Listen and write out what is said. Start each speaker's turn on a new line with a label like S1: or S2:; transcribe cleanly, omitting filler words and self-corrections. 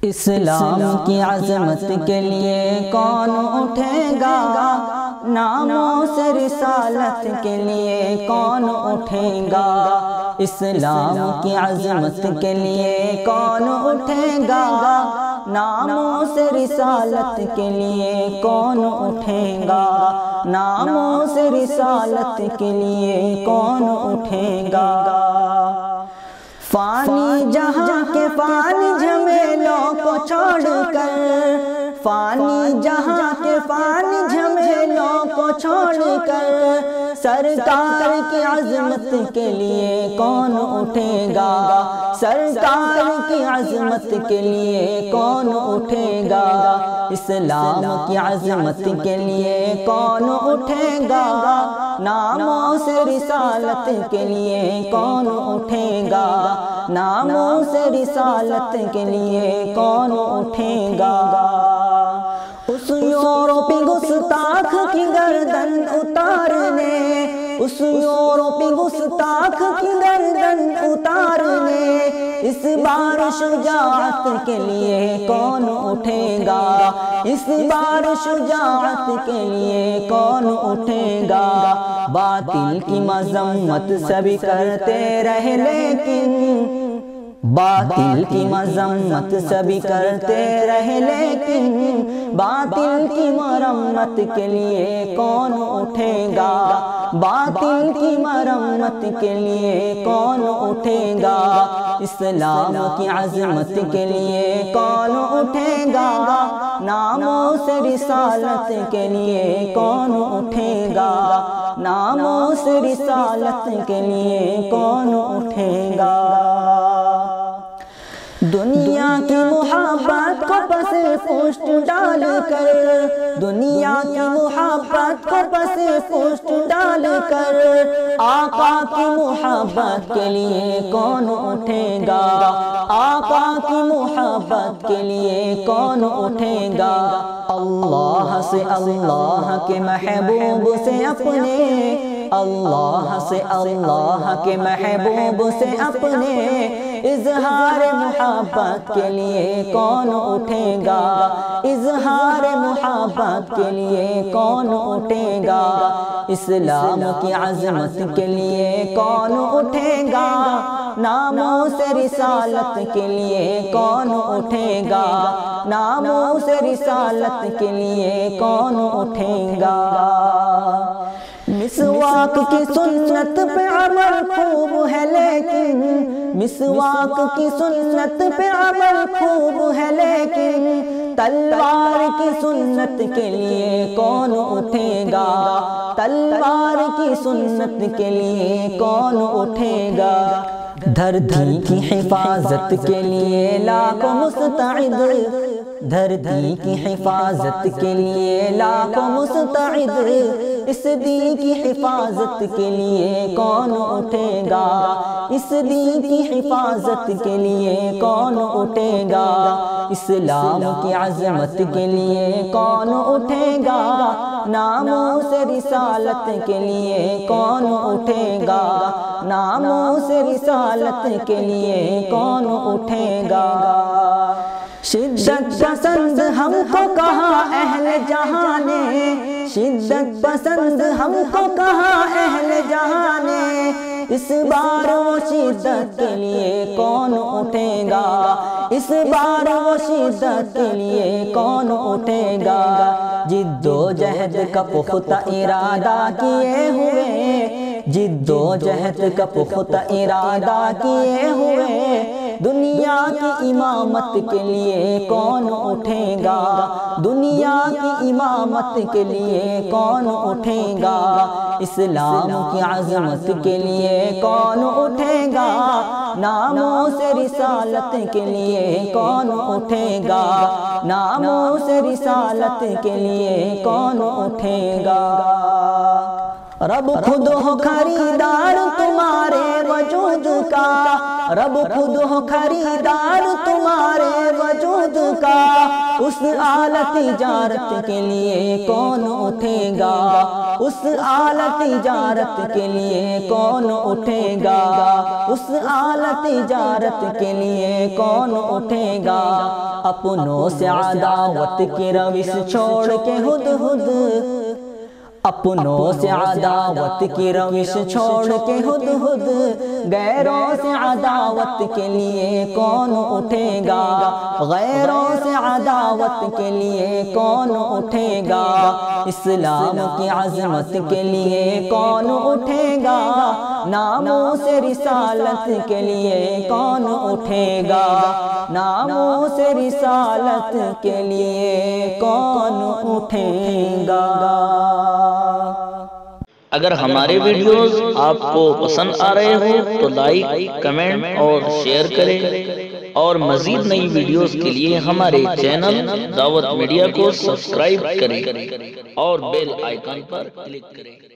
S1: اسلام کی عظمت کے لیے کون اٹھے گا، ناموں سے رسالت کے لیے کون اٹھے گا، اسلام کی عظمت کے لیے کون اٹھے گا، ناموں سے رسالت کے لیے کون اٹھے گا، ناموں سے رسالت کے لیے کون اٹھے گا۔ فانی جہاں کے فانی جھمیلوں کو چھوڑ کر، فانی جہاں کے فانی جھمیلوں کو چھوڑ کر، سرکار کی عظمت کے لیے کون اٹھے گا، سرکار کی عظمت کے لیے کون اٹھے گا، اسلام کی عظمت کے لیے کون اٹھے گا، ناموں سے رسالت کے لیے کون اٹھے گا، ناموں سے رسالت کے لیے کون اٹھے گا۔ اس یورپی گستاخ کی گردن اتارنے، اس یورپی گستاخ کی گردن اتارنے، اس بار شجاعت کے لیے کون اٹھے گا، اس بار شجاعت کے لیے کون اٹھے گا، باطل کی مذمت سبھی کرتے رہے لیکن، باطل کی مذمت سبھی کرتے رہے لیکن، باطل کی مرمت کے لیے کون اٹھے گا، باطل کی مرمت کے لیے کون اٹھے گا، اسلام کی عظمت کے لیے کون اٹھے گا، ناموں سے رسالت کے لیے کون اٹھے گا، ناموں سے رسالت کے لیے کون اٹھے گا۔ دنیا کی محبت کو پس پشت ڈال کر، دنیا کی محبت کو پس پشت ڈال کر، آقا کی محبت کے لیے کون اٹھے گا، آقا کی محبت کے لیے کون اٹھے گا، اللہ سے اللہ کے محبوب سے اپنے، اللہ سے اللہ کے محبوب سے اپنے، اظہار محبت کے لیے کون اٹھے گا، اظہار محبت کے لیے کون اٹھے گا، اسلام کی عظمت کے لیے کون اٹھے گا، ناموں سے رسالت کے لیے کون اٹھے گا، ناموں سے رسالت کے لیے کون اٹھے گا۔ مسواک کی سنت پہ عمل خوب ہے لیکن، مسواک کی سنت پہ عمل خوب ہے لیکن، تلوار کی سنت کے لیے کون اٹھے گا، تلوار کی سنت کے لیے کون اٹھے گا، دھرتی کی حفاظت کے لیے لاکھوں مستعد، دھرتی کی حفاظت کے لیے لاکھوں مستعد، اس دین کی حفاظت کے لیے کون اٹھے گا، اس دین کی حفاظت کے لیے کون اٹھے گا، اسلام کی عظمت کے لیے کون اٹھے گا، ناموں سے رسالت کے لیے کون اٹھے گا، ناموں سے رسالت کے لیے کون اٹھے گا۔ شدت پسند ہم کو کہا اہل جہاں نے، شدت پسند ہم کو کہا اہل جہاں نے، اس بار وہ شدت کے لیے کون اٹھے گا، اس بار وہ شدت کے لیے کون اٹھے گا، جد و جہد کا پختہ ارادہ کیے ہوئے، جد و جہد کا پختہ ارادہ کیے ہوئے، دنیا کی امامت کے لیے کون اٹھے گا، دنیا کی امامت کے لیے کون اٹھے گا، اسلام کی عظمت کے لیے کون اٹھے گا، ناموں سے رسالت کے لیے کون اٹھے گا، ناموں سے رسالت کے لیے کون اٹھے گا۔ رب خود ہو خریدار تمہارے وجود کا، رب خود ہو خریدار تمہارے وجود کا، اس اعلی تجارت کے لیے کون اٹھے گا، اس اعلی تجارت کے لیے کون اٹھے گا، اس اعلی تجارت کے لیے کون اٹھے گا۔ اپنوں سے عداوت کی روش چھوڑ کے ہدہد، اپنوں سے عداوت کی روش چھوڑ کے ہدہد، غیروں سے عداوت کے لیے کون اٹھے گا، غیروں سے عداوت کے لیے کون اٹھے گا، اسلام کی عظمت کے لیے کون اٹھے گا، ناموس رسالت کے لیے کون اٹھے گا، ناموس رسالت کے لیے کون اٹھے گا۔
S2: اگر ہمارے ویڈیوز آپ کو پسند آ رہے ہوں تو لائک، کمنٹ اور شیئر کریں، اور مزید نئی ویڈیوز کے لیے ہمارے چینل دعوت میڈیا کو سبسکرائب کریں اور بیل آئیکن پر کلک کریں۔